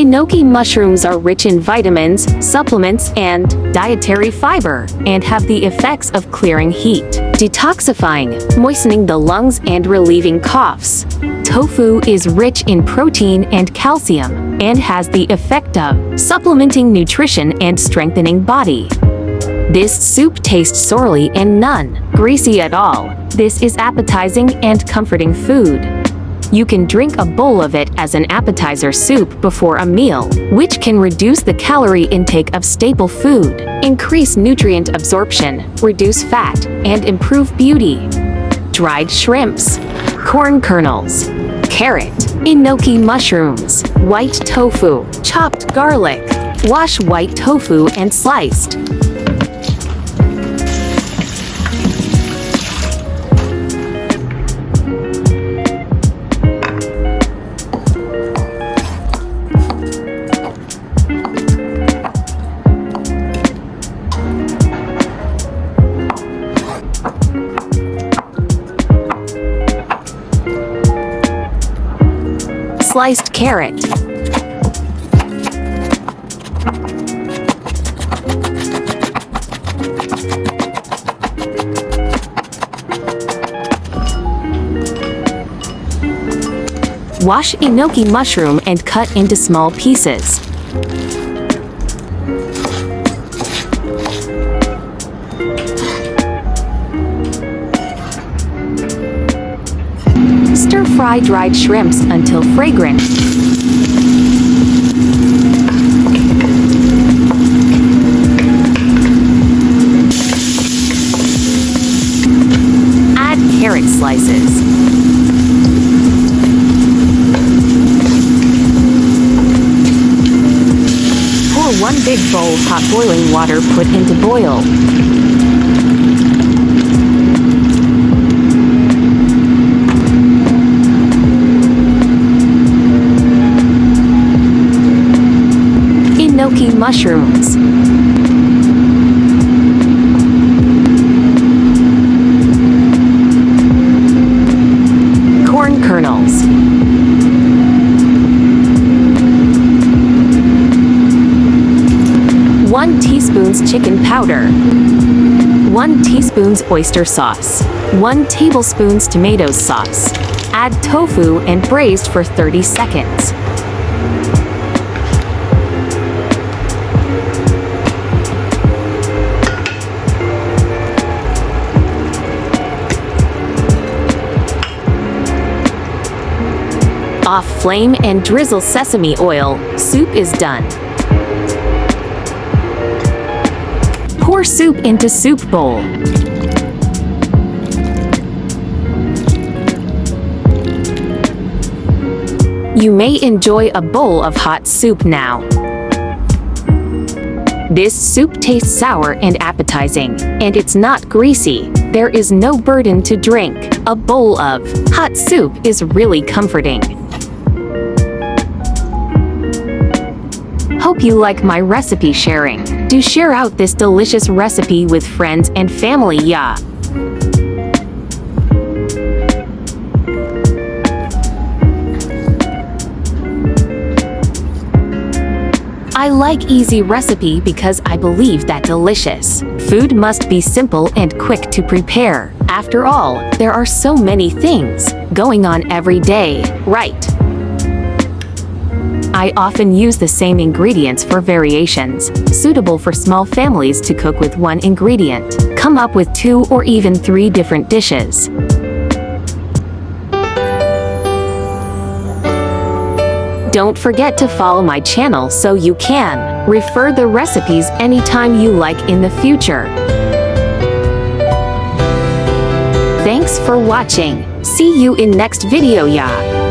Enoki mushrooms are rich in vitamins, supplements, and dietary fiber, and have the effects of clearing heat, detoxifying, moistening the lungs, and relieving coughs. Tofu is rich in protein and calcium, and has the effect of supplementing nutrition and strengthening body. This soup tastes sorely and none greasy at all. This is appetizing and comforting food. You can drink a bowl of it as an appetizer soup before a meal, which can reduce the calorie intake of staple food, increase nutrient absorption, reduce fat, and improve beauty. Dried shrimps, corn kernels, carrot, enoki mushrooms, white tofu, chopped garlic. Wash white tofu and sliced. Sliced carrot. Wash enoki mushroom and cut into small pieces. Stir-fry dried shrimps until fragrant. Add carrot slices. Pour 1 big bowl hot boiling water, put into boil. Enoki mushrooms. Corn kernels. One teaspoon chicken powder. 1 teaspoon oyster sauce. 1 tablespoon tomato sauce. Add tofu and braise for 30 seconds. Off flame and drizzle sesame oil. Soup is done. Pour soup into soup bowl. You may enjoy a bowl of hot soup now. This soup tastes sour and appetizing, and it's not greasy. There is no burden to drink. A bowl of hot soup is really comforting. Hope you like my recipe sharing. Do share out this delicious recipe with friends and family, yeah. I like easy recipe because I believe that delicious food must be simple and quick to prepare. After all, there are so many things going on every day, right? I often use the same ingredients for variations, suitable for small families to cook with 1 ingredient. Come up with 2 or even 3 different dishes. Don't forget to follow my channel so you can refer the recipes anytime you like in the future. Thanks for watching. See you in next video, yeah.